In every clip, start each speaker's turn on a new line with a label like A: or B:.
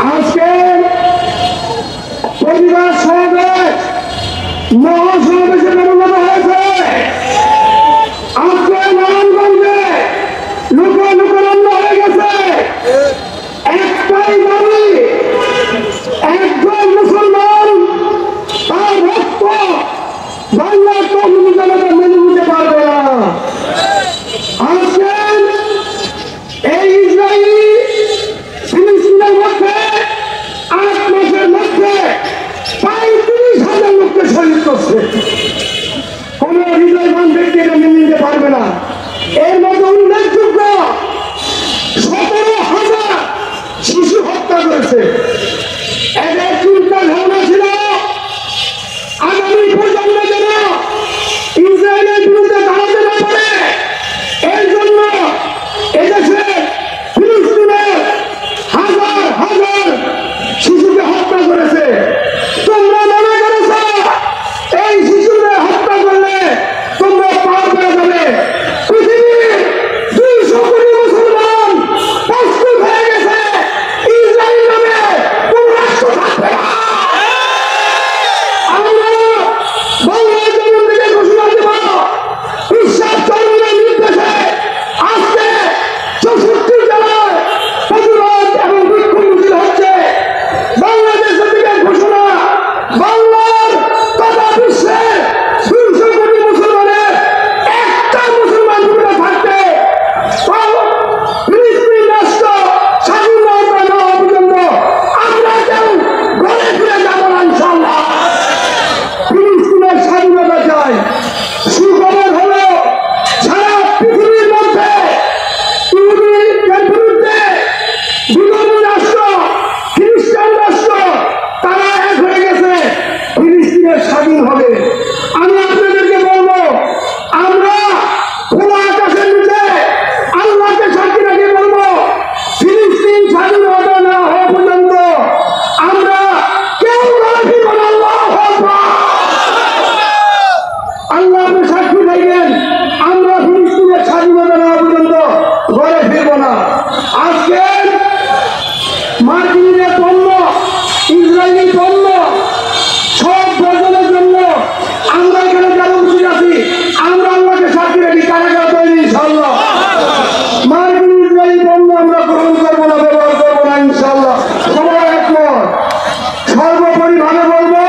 A: আজকে পরিবার সমাবেশ মহাসমাবেশে পরিণত হয়েছে। আজকে নারায়ণগঞ্জে লোকারণ্য হয়ে গেছে। একটাই দাবি, একজন মুসলমান তার রক্ত বাংলার তৌহিদি জনতা মেনে নিতে পারবে না। আজকে এই ইসরায়েলি ফিলিস্তিনের মধ্যে 8 মাসের মধ্যে 35,000 লোককে শহীদ করছে। কোন হৃদয়বান ব্যক্তি এটা মেনে নিতে পারবে না। এর মধ্যে উল্লেখযোগ্য 17,000 শিশু হত্যা করেছে। এদের চিন্তা ধারণা ছিল আগামী প্রজন্ম যেন ইসরায়েলের বিরুদ্ধে দাঁড়াতে না পারে। এর জন্য এদেশে ফিলিস্তিনের হাজার হাজার শিশুকে হত্যা করেছে। তোমরা মনে করেছ এই শিশুদের হত্যা করলে তোমরা পার পেয়ে যাবে। পৃথিবীর 200 কোটি মুসলমান প্রস্তুত হয়ে গেছে। ইসরায়েল নামে কোন রাষ্ট্র থাকবে না। আমরা বাংলার জমিন থেকে ঘোষণা দেব, বিশ্বাস চন্দ্রের নির্দেশে আজকে 64 জেলায় প্রতিবাদ এবং বিক্ষোভ মিছিল হচ্ছে। বাংলাদেশের থেকে ঘোষণা, বাংলার তথা বিশ্বের 200 কোটি মুসলমানের একটা মুসলমান ভূমিকা থাকতে ফিলিস্তিন রাষ্ট্র স্বাধীন না হওয়া পর্যন্ত আমরা কেউ ঘরে ফিরে যাব না ইনশাআল্লাহ। ফিলিস্তিনের স্বাধীনতা চাই। সুখবর হলো সারা পৃথিবীর মধ্যে ইহুদিদের বিরুদ্ধে বিরোধী রাষ্ট্র, খ্রিস্টান রাষ্ট্র তারা এক হয়ে গেছে। ফিলিস্তিনের স্বাধীন হবে। আমি আপনাদেরকে বলবো, আমরা খোলা আকাশের নিচে আল্লাহকে সাক্ষী রেখে বলবো, ফিলিস্তিন স্বাধীন হবে না হওয়া পর্যন্ত আমরা কেউ ঘরে ফিরব না। আল্লাহু আকবার। আল্লাহ আপনি সাক্ষী থাকবেন, আমরা ফিলিস্তিনের স্বাধীনতা না হওয়া পর্যন্ত ঘরে ফিরব না। আজকে মার্কিনের পণ্য, ইসরায়েলি পণ্য সব বর্জনের জন্য আমরা এখানে যারা উচিত আছি, আমরা আল্লাহকে সাক্ষী রাখি কারাগার তৈরি ইনশাআল্লাহ। মার্কিন ইসরায়েলি পণ্য আমরা গ্রহণ করবো না, ব্যবহার করবো না ইনশাআল্লাহ। সবাই একমত। সর্বোপরি ভাবে বলবো,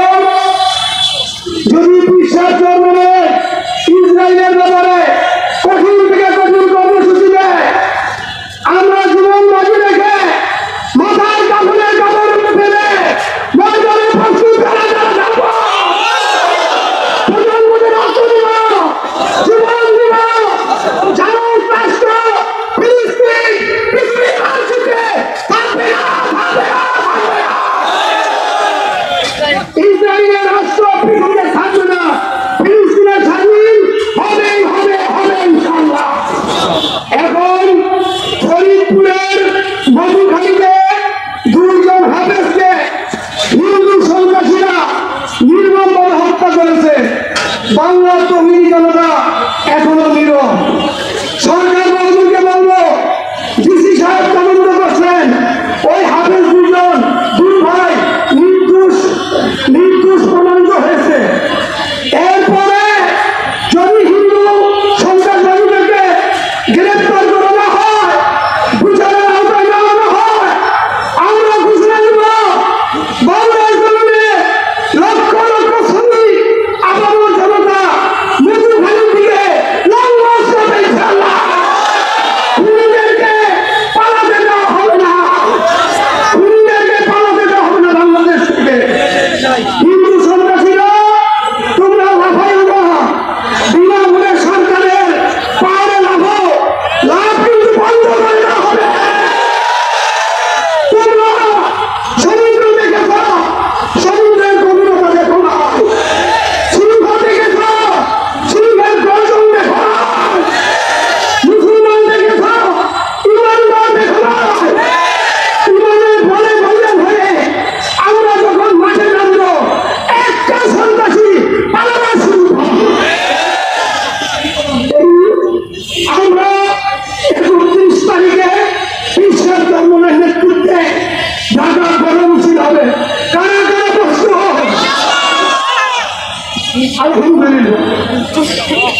A: যদি বিশ্বাস করবে ইসরায়েলের ব্যাপারে কঠিন থেকে কঠিন কর্মসূচি দেয়, আমরা জীবন বাজি রেখে মাথার কাপড়ের কাপড় ফেলে ময়দানে প্রস্তুত করে যাবো। প্রধানমন্ত্রী রাষ্ট্র দিব, জীবন দিব। যারা রাষ্ট্র ফিলিস্তিন পৃথিবীর মানচিত্রে থাকবে না, থাকবে না, থাকবে না। ইসরায়েলের রাষ্ট্র পৃথিবীতে থাকবে না। ফিলিস্তিনের স্বাধীন হবেই হবে, হবে ইনশাআল্লাহ। এখন ফরিদপুরের মধুখালীতে 2 জন হাফেজকে হিন্দু সন্ত্রাসীরা নির্মমভাবে হত্যা করেছে। বাংলার তৌহিদি জনতা এখনো নীরব। সরকার বাহাদুরকে বলবো, ডিসি সাহেব তদন্ত করছেন, ওই হাফেজ 2 জন 2 ভাই নির্দোষ প্রমাণিত হয়েছে। এরপরে যদি হিন্দু সন্ত্রাসবাদীদেরকে গ্রেফতার করা না হয়, বিচারের আওতায় না আনা হয়, আমরা ঘোষণা দেব বাংলার জমিনে লক্ষ লক্ষ শ্রমিক আপামর জনতা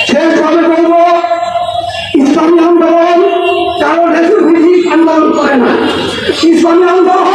A: শেষভাবে বলবো, ইসলামী আন্দোলন কারো দেশের ভিত্তিক আন্দোলন করে না। ইসলামী আন্দোলন